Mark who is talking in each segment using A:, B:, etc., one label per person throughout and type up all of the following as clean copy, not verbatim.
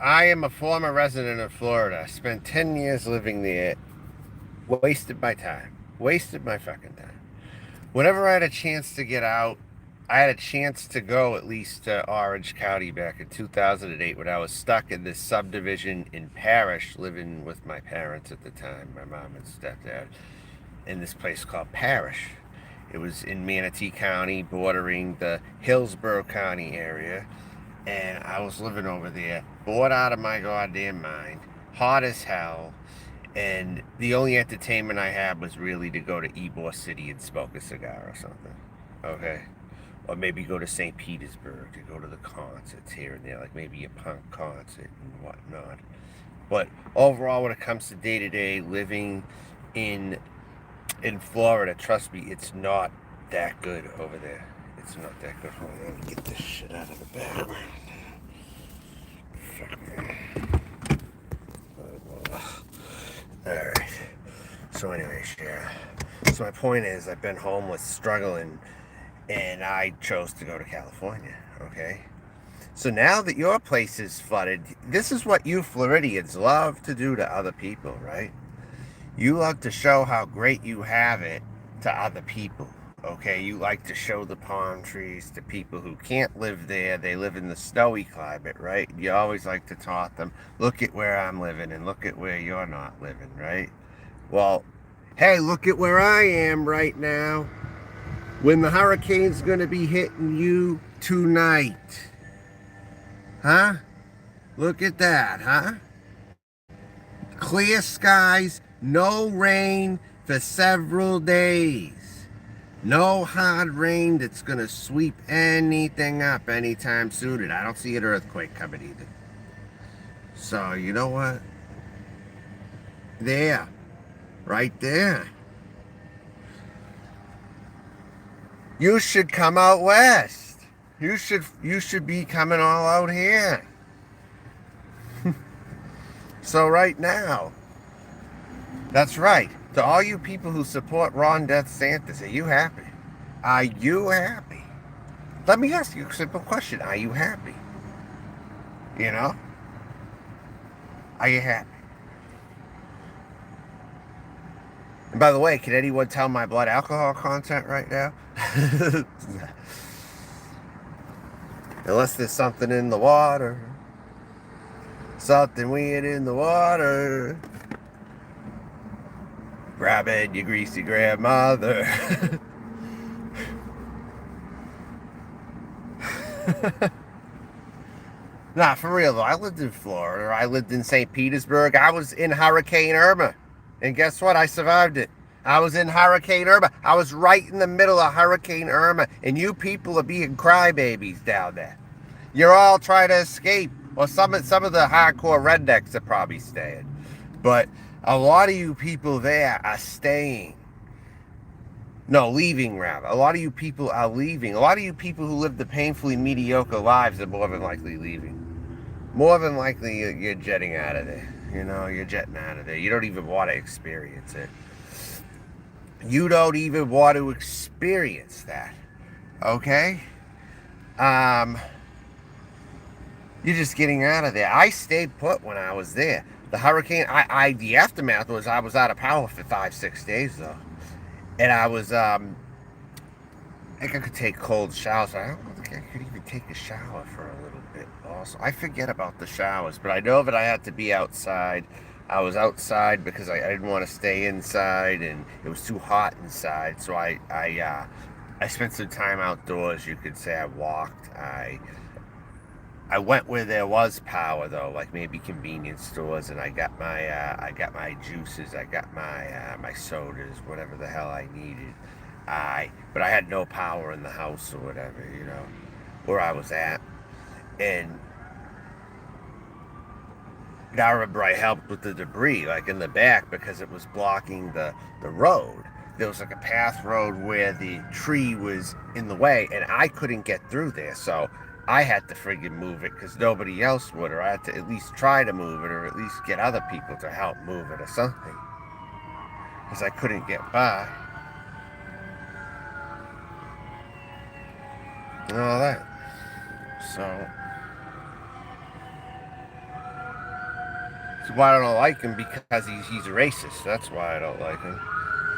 A: I am a former resident of Florida. I spent 10 years living there. Wasted my time. Wasted my fucking time. Whenever I had a chance to get out, I had a chance to go at least to Orange County back in 2008 when I was stuck in this subdivision in Parrish, living with my parents at the time, my mom and stepdad, in this place called Parrish. It was in Manatee County, bordering the Hillsborough County area. And I was living over there, bored out of my goddamn mind, hot as hell. And the only entertainment I had was really to go to Ybor City and smoke a cigar or something. Okay? Or maybe go to St. Petersburg to go to the concerts here and there, like maybe a punk concert and whatnot. But overall, when it comes to day to day living in Florida, trust me, it's not that good over there. It's not that good. Hold on, let me get this shit out of the background. Alright. So anyway, Shara. So my point is I've been homeless, struggling, and I chose to go to California, okay? So now that your place is flooded, this is what you Floridians love to do to other people, right? You love to show how great you have it to other people. Okay, you like to show the palm trees to people who can't live there. They live in the snowy climate, right? You always like to taunt them, look at where I'm living and look at where you're not living, right? Well, hey, look at where I am right now. When the hurricane's gonna be hitting you tonight. Huh? Look at that, huh? Clear skies, no rain for several days. No hard rain that's going to sweep anything up anytime soon. And I don't see an earthquake coming either. So, you know what? There. Right there. You should come out west. You should be coming all out here. So right now, that's right. To all you people who support Ron Deathsantis, are you happy? Are you happy? Let me ask you a simple question. Are you happy? You know? Are you happy? And by the way, can anyone tell my blood alcohol content right now? Unless there's something in the water. Something weird in the water. Grab it, you greasy grandmother. Nah, for real though. I lived in Florida. I lived in St. Petersburg. I was in Hurricane Irma. And guess what? I survived it. I was in Hurricane Irma. I was right in the middle of Hurricane Irma. And you people are being crybabies down there. You're all trying to escape. Well, some of the hardcore rednecks are probably staying. But a lot of you people there are staying. No, leaving rather. A lot of you people are leaving. A lot of you people who live the painfully mediocre lives are more than likely leaving. More than likely you're jetting out of there. You know, you're jetting out of there. You don't even want to experience it. You don't even want to experience that. Okay? Um, you're just getting out of there. I stayed put when I was there. The hurricane, the aftermath was I was out of power for 5, 6 days though. And I think I could take cold showers. I don't think I could even take a shower for a little bit. Also, I forget about the showers, but I know that I had to be outside. I was outside because I didn't want to stay inside, and it was too hot inside. So I spent some time outdoors. You could say I walked. I went where there was power though, like maybe convenience stores, and I got my juices, I got my sodas, whatever the hell I needed. But I had no power in the house or whatever, you know, where I was at. And I remember I helped with the debris, like in the back, because it was blocking the road. There was like a path road where the tree was in the way, and I couldn't get through there. So I had to friggin' move it because nobody else would, or I had to at least try to move it, or at least get other people to help move it or something. Because I couldn't get by. And all that. So why I don't like him, because he's racist. That's why I don't like him.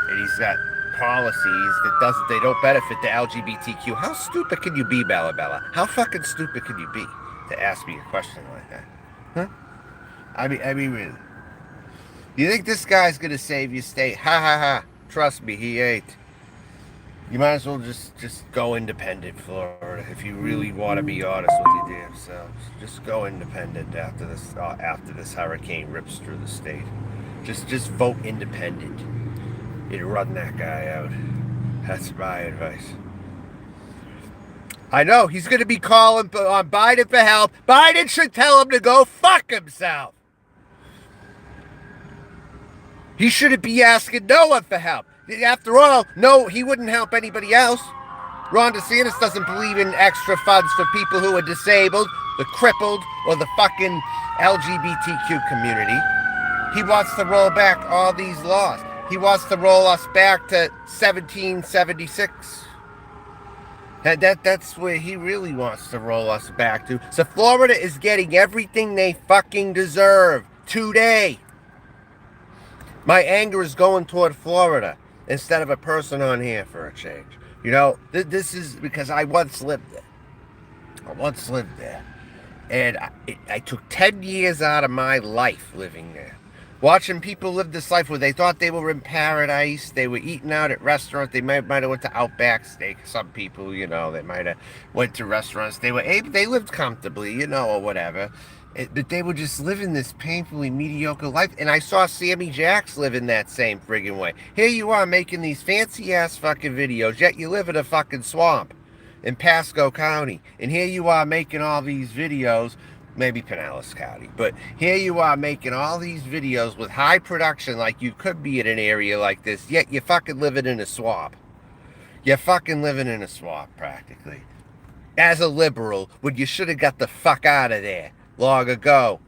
A: And he's got policies they don't benefit the LGBTQ. How stupid can you be, Bella Bella? How fucking stupid can you be to ask me a question like that? Huh? I mean, really. You think this guy's gonna save your state? Ha ha ha! Trust me, he ain't. You might as well just go independent, Florida, if you really want to be honest with your damn selves. Just go independent after this hurricane rips through the state. Just vote independent and run that guy out. That's my advice. I know he's gonna be calling on Biden for help. Biden should tell him to go fuck himself. He shouldn't be asking no one for help. After all, no, he wouldn't help anybody else. Ron DeSantis doesn't believe in extra funds for people who are disabled, the crippled, or the fucking LGBTQ community. He wants to roll back all these laws. He wants to roll us back to 1776. That's where he really wants to roll us back to. So Florida is getting everything they fucking deserve today. My anger is going toward Florida instead of a person on here for a change. You know, this is because I once lived there. And I took 10 years out of my life living there. Watching people live this life where they thought they were in paradise. They were eating out at restaurants. They might have went to Outback Steak. Some people, you know, they might have went to restaurants. They lived comfortably, you know, or whatever. But they were just living this painfully mediocre life. And I saw Sammy Jacks living that same friggin' way. Here you are making these fancy-ass fucking videos, yet you live in a fucking swamp in Pasco County. And here you are making all these videos, maybe Pinellas County, but here you are making all these videos with high production like you could be in an area like this, yet you're fucking living in a swamp. You're fucking living in a swamp, practically. As a liberal, when you should have got the fuck out of there long ago.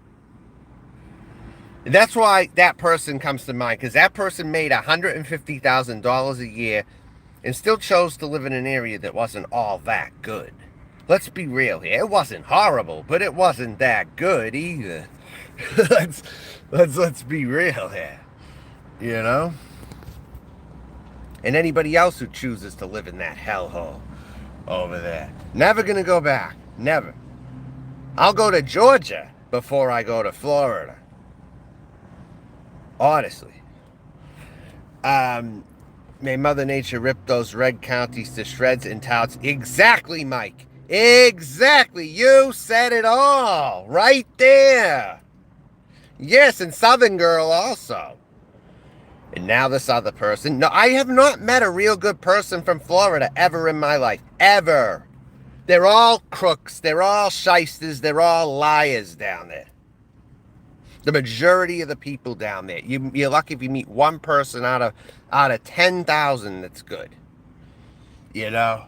A: And that's why that person comes to mind, because that person made $150,000 a year and still chose to live in an area that wasn't all that good. Let's be real here. It wasn't horrible, but it wasn't that good either. let's be real here. You know? And anybody else who chooses to live in that hellhole over there, never gonna go back. Never. I'll go to Georgia before I go to Florida. Honestly. May Mother Nature rip those red counties to shreds and touts. Exactly, Mike. Exactly. You said it all. Right there. Yes, and Southern Girl also. And now this other person. No, I have not met a real good person from Florida ever in my life. Ever. They're all crooks. They're all shysters. They're all liars down there. The majority of the people down there. You're lucky if you meet one person out of 10,000 that's good. You know?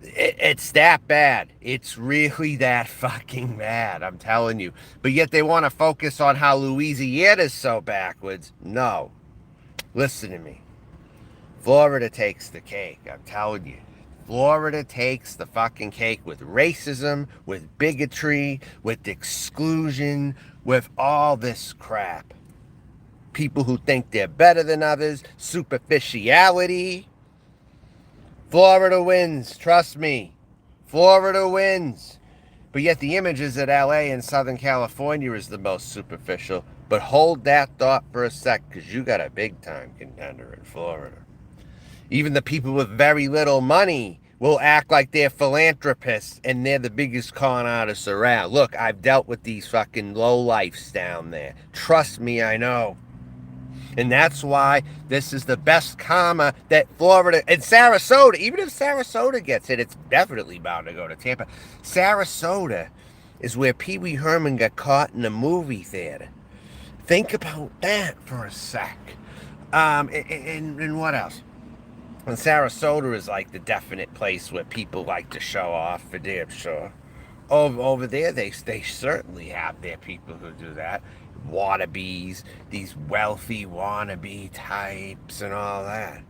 A: It's that bad. It's really that fucking bad, I'm telling you. But yet they want to focus on how Louisiana's so backwards. No. Listen to me. Florida takes the cake, I'm telling you. Florida takes the fucking cake with racism, with bigotry, with exclusion, with all this crap. People who think they're better than others, superficiality. Florida wins, trust me. Florida wins. But yet the images at LA and Southern California is the most superficial. But hold that thought for a sec, because you got a big time contender in Florida. Even the people with very little money will act like they're philanthropists and they're the biggest con artists around. Look, I've dealt with these fucking lowlifes down there. Trust me, I know. And that's why this is the best karma that Florida and Sarasota, even if Sarasota gets it, it's definitely bound to go to Tampa. Sarasota is where Pee Wee Herman got caught in a movie theater. Think about that for a sec. And what else? And Sarasota is like the definite place where people like to show off, for damn sure. Over there, they certainly have their people who do that. Wannabes, these wealthy wannabe types and all that.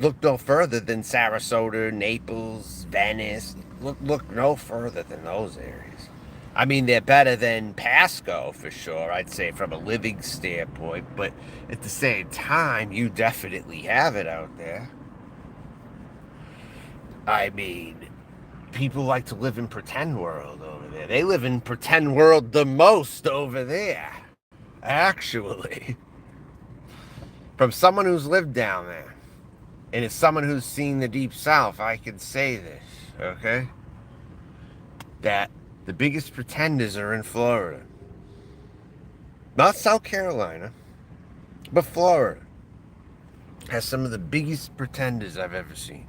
A: Look no further than Sarasota, Naples, Venice. Look no further than those areas. I mean, they're better than Pasco for sure, I'd say, from a living standpoint. But at the same time, you definitely have it out there. I mean, people like to live in pretend world over there. They live in pretend world the most over there, actually. From someone who's lived down there, and as someone who's seen the Deep South, I can say this, okay? That the biggest pretenders are in Florida. Not South Carolina, but Florida has some of the biggest pretenders I've ever seen.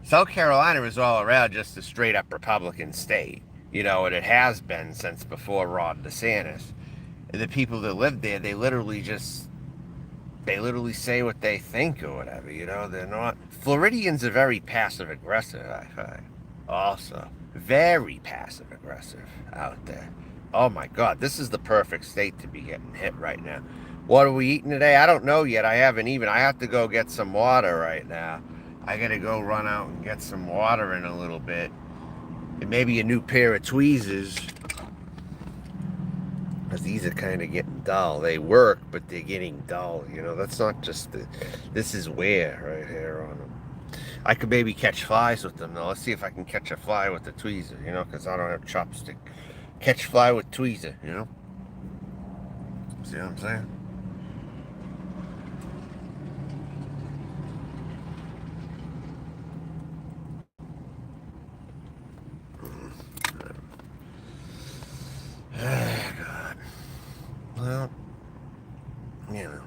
A: South Carolina is all around just a straight up Republican state, you know, and it has been since before Ron DeSantis. And the people that live there, they literally say what they think or whatever, you know. They're not. Floridians are very passive aggressive, I find. Also, very passive aggressive out there. Oh my God, this is the perfect state to be getting hit right now. What are we eating today? I don't know yet. I haven't even. I have to go get some water right now. I gotta go run out and get some water in a little bit. And maybe a new pair of tweezers. Because these are kind of getting dull. They work, but they're getting dull. You know, that's not just the... This is wear right here on them. I could maybe catch flies with them, though. Let's see if I can catch a fly with the tweezer, you know, because I don't have chopstick. Catch fly with tweezer, you know? See what I'm saying? God. Well, you know.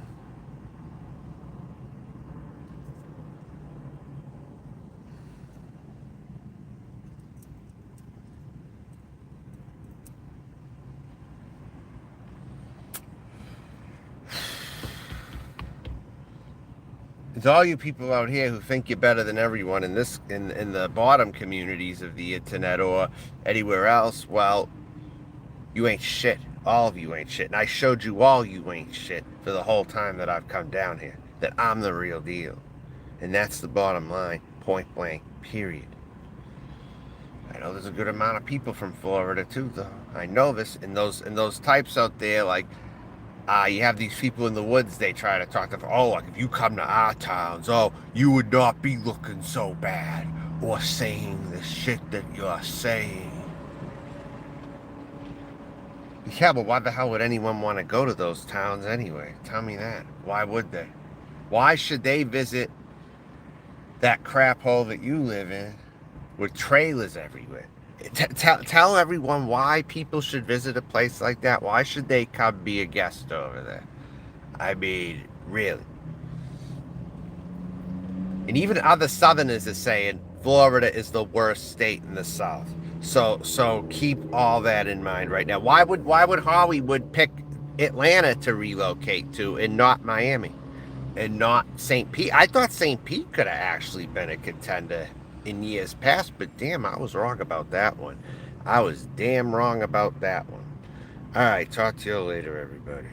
A: It's all you people out here who think you're better than everyone in this in the bottom communities of the internet or anywhere else. Well, you ain't shit. All of you ain't shit. And I showed you all you ain't shit for the whole time that I've come down here. That I'm the real deal. And that's the bottom line. Point blank. Period. I know there's a good amount of people from Florida too, though. I know this. And those types out there, like, you have these people in the woods, they try to talk to, oh, like if you come to our towns, oh, you would not be looking so bad or saying the shit that you're saying. Yeah, but why the hell would anyone want to go to those towns anyway? Tell me that. Why would they? Why should they visit that crap hole that you live in with trailers everywhere? Tell everyone why people should visit a place like that. Why should they come be a guest over there? I mean, really. And even other Southerners are saying Florida is the worst state in the South. So keep all that in mind right now. Why would Hollywood pick Atlanta to relocate to and not Miami and not St. Pete? I thought St. Pete could have actually been a contender in years past, but damn, I was wrong about that one. I was damn wrong about that one. All right, talk to you later, everybody.